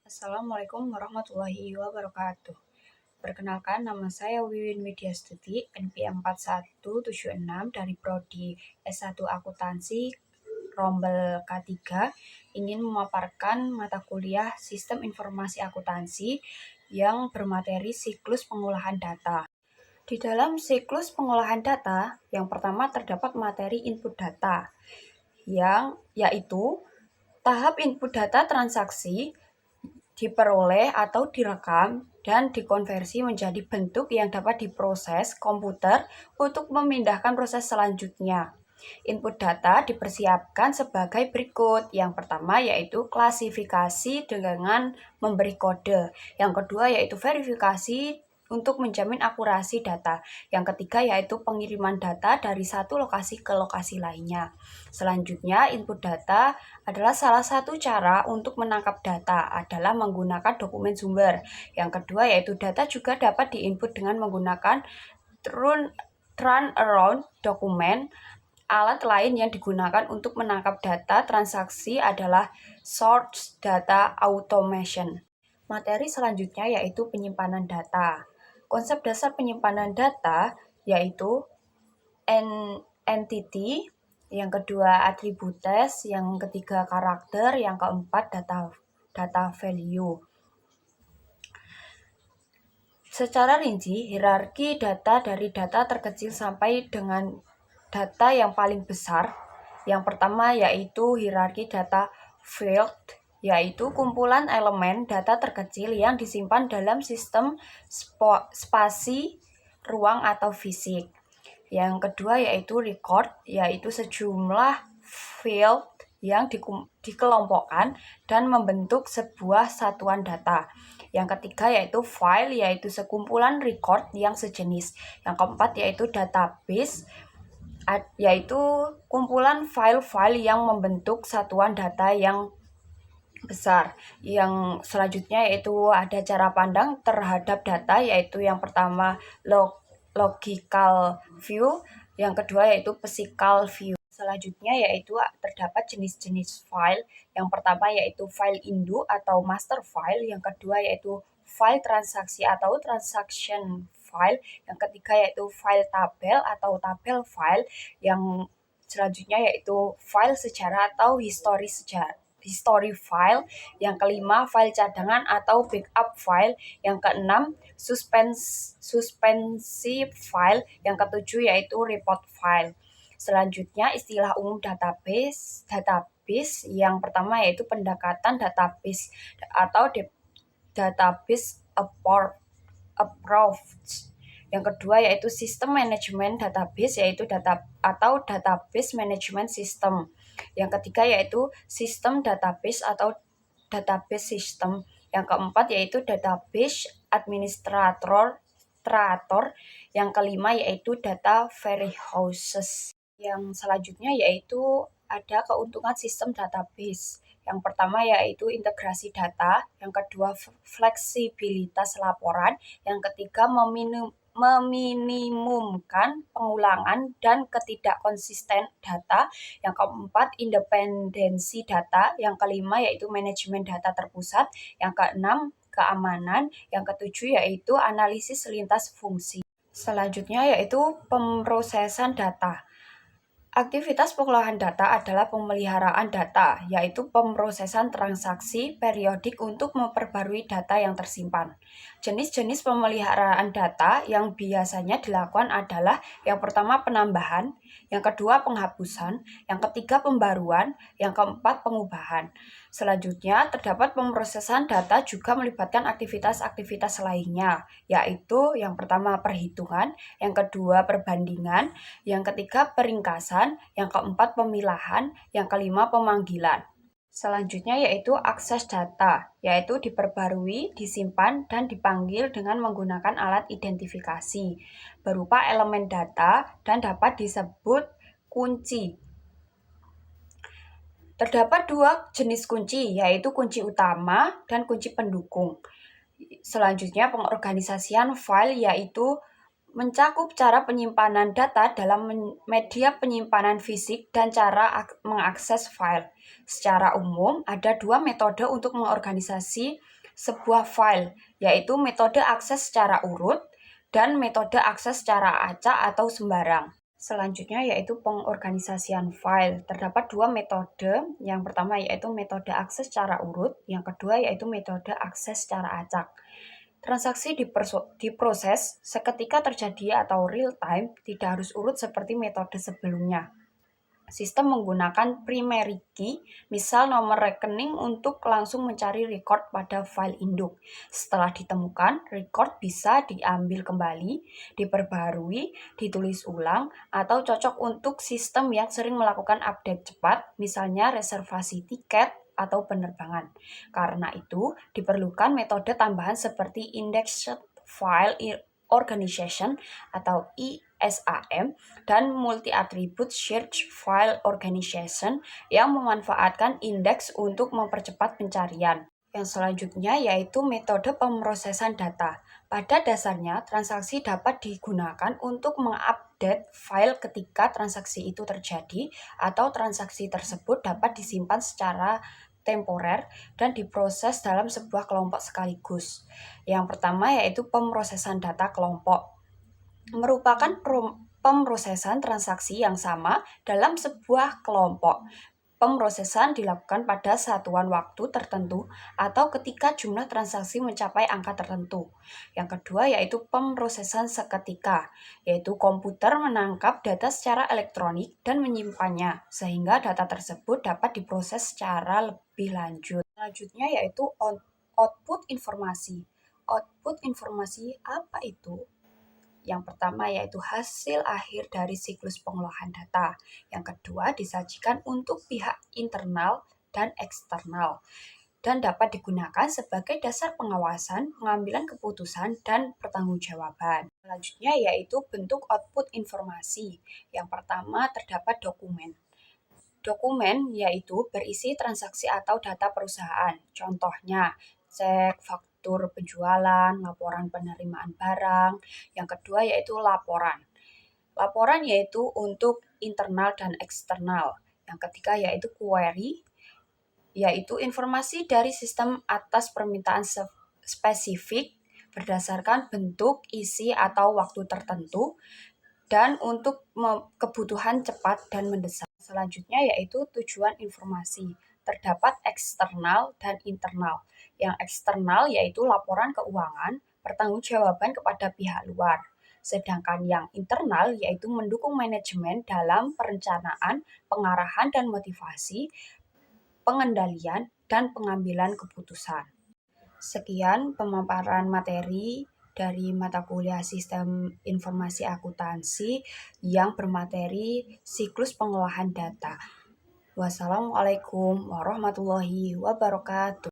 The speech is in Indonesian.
Assalamualaikum warahmatullahi wabarakatuh. Perkenalkan, nama saya Wiwin Widyastuti, NPM 4176 dari Prodi S1 Akuntansi Rombel K3, ingin memaparkan mata kuliah Sistem Informasi Akuntansi yang bermateri siklus pengolahan data. Di dalam siklus pengolahan data, yang pertama terdapat materi input data, yaitu tahap input data transaksi diperoleh atau direkam dan dikonversi menjadi bentuk yang dapat diproses komputer untuk memindahkan proses selanjutnya. Input data dipersiapkan sebagai berikut. Yang pertama yaitu klasifikasi dengan memberi kode. Yang kedua yaitu verifikasi untuk menjamin akurasi data. Yang ketiga yaitu pengiriman data dari satu lokasi ke lokasi lainnya. Selanjutnya, input data adalah salah satu cara untuk menangkap data adalah menggunakan dokumen sumber. Yang kedua yaitu data juga dapat diinput dengan menggunakan turnaround dokumen. Alat lain yang digunakan untuk menangkap data transaksi adalah source data automation. Materi selanjutnya yaitu penyimpanan data. Konsep dasar penyimpanan data yaitu entity, yang kedua atributes, yang ketiga karakter, yang keempat data value. Secara rinci, hierarki data dari data terkecil sampai dengan data yang paling besar. Yang pertama yaitu hierarki data field, yaitu kumpulan elemen data terkecil yang disimpan dalam sistem spasi, ruang atau fisik. Yang kedua yaitu record, yaitu sejumlah field yang dikelompokkan dan membentuk sebuah satuan data. Yang ketiga yaitu file, yaitu sekumpulan record yang sejenis. Yang keempat yaitu database, yaitu kumpulan file-file yang membentuk satuan data yang besar. Yang selanjutnya yaitu ada cara pandang terhadap data, yaitu yang pertama logical view, yang kedua yaitu physical view. Selanjutnya yaitu terdapat jenis-jenis file. Yang pertama yaitu file induk atau master file, yang kedua yaitu file transaksi atau transaction file, yang ketiga yaitu file tabel atau tabel file, yang selanjutnya yaitu file sejarah atau history file, yang kelima file cadangan atau backup file, yang keenam suspensi file, yang ketujuh yaitu report file. Selanjutnya istilah umum database yang pertama yaitu pendekatan database atau database approach. Yang kedua yaitu sistem manajemen database, yaitu database management system. Yang ketiga yaitu sistem database atau database system. Yang keempat yaitu database administrator. Yang kelima yaitu data warehouses. Yang selanjutnya yaitu ada keuntungan sistem database. Yang pertama yaitu integrasi data, yang kedua fleksibilitas laporan, yang ketiga meminimumkan pengulangan dan ketidakkonsisten data, yang keempat independensi data, yang kelima yaitu manajemen data terpusat, yang keenam keamanan, yang ketujuh yaitu analisis lintas fungsi. Selanjutnya yaitu pemrosesan data. Aktivitas pengolahan data adalah pemeliharaan data, yaitu pemrosesan transaksi periodik untuk memperbarui data yang tersimpan. Jenis-jenis pemeliharaan data yang biasanya dilakukan adalah yang pertama penambahan, yang kedua penghapusan, yang ketiga pembaruan, yang keempat pengubahan. Selanjutnya, terdapat pemrosesan data juga melibatkan aktivitas-aktivitas lainnya, yaitu yang pertama perhitungan, yang kedua perbandingan, yang ketiga peringkasan, yang keempat pemilahan, yang kelima pemanggilan. Selanjutnya yaitu akses data, yaitu diperbarui, disimpan, dan dipanggil dengan menggunakan alat identifikasi berupa elemen data dan dapat disebut kunci. Terdapat dua jenis kunci, yaitu kunci utama dan kunci pendukung. Selanjutnya pengorganisasian file, yaitu mencakup cara penyimpanan data dalam media penyimpanan fisik dan cara mengakses file. Secara umum, ada dua metode untuk mengorganisasi sebuah file, yaitu metode akses secara urut dan metode akses secara acak atau sembarang. Selanjutnya yaitu pengorganisasian file. Terdapat dua metode. Yang pertama yaitu metode akses secara urut, yang kedua yaitu metode akses secara acak. Transaksi diproses seketika terjadi atau real time, tidak harus urut seperti metode sebelumnya. Sistem menggunakan primary key, misal nomor rekening untuk langsung mencari record pada file induk. Setelah ditemukan, record bisa diambil kembali, diperbaharui, ditulis ulang, atau cocok untuk sistem yang sering melakukan update cepat, misalnya reservasi tiket atau penerbangan. Karena itu, diperlukan metode tambahan seperti Indexed File Organization atau ISAM dan Multi-Attribute Search File Organization yang memanfaatkan indeks untuk mempercepat pencarian. Yang selanjutnya yaitu metode pemrosesan data. Pada dasarnya, transaksi dapat digunakan untuk mengupdate file ketika transaksi itu terjadi atau transaksi tersebut dapat disimpan secara temporer dan diproses dalam sebuah kelompok sekaligus. Yang pertama yaitu pemrosesan data kelompok. Merupakan pemrosesan transaksi yang sama dalam sebuah kelompok. Pemrosesan dilakukan pada satuan waktu tertentu atau ketika jumlah transaksi mencapai angka tertentu. Yang kedua yaitu pemrosesan seketika, yaitu komputer menangkap data secara elektronik dan menyimpannya, sehingga data tersebut dapat diproses secara lebih lanjut. Selanjutnya yaitu output informasi. Output informasi apa itu? Yang pertama yaitu hasil akhir dari siklus pengolahan data. Yang kedua disajikan untuk pihak internal dan eksternal dan dapat digunakan sebagai dasar pengawasan, pengambilan keputusan, dan pertanggungjawaban. Selanjutnya yaitu bentuk output informasi. Yang pertama terdapat dokumen. Dokumen yaitu berisi transaksi atau data perusahaan. Contohnya, cek, faktur penjualan, laporan penerimaan barang. Yang kedua yaitu laporan. Laporan yaitu untuk internal dan eksternal. Yang ketiga yaitu query, yaitu informasi dari sistem atas permintaan spesifik berdasarkan bentuk, isi, atau waktu tertentu, dan untuk kebutuhan cepat dan mendesak. Selanjutnya yaitu tujuan informasi. Terdapat eksternal dan internal. Yang eksternal yaitu laporan keuangan, pertanggungjawaban kepada pihak luar. Sedangkan yang internal yaitu mendukung manajemen dalam perencanaan, pengarahan dan motivasi, pengendalian, dan pengambilan keputusan. Sekian pemaparan materi dari mata kuliah Sistem Informasi Akuntansi yang bermateri siklus pengolahan data. Wassalamualaikum warahmatullahi wabarakatuh.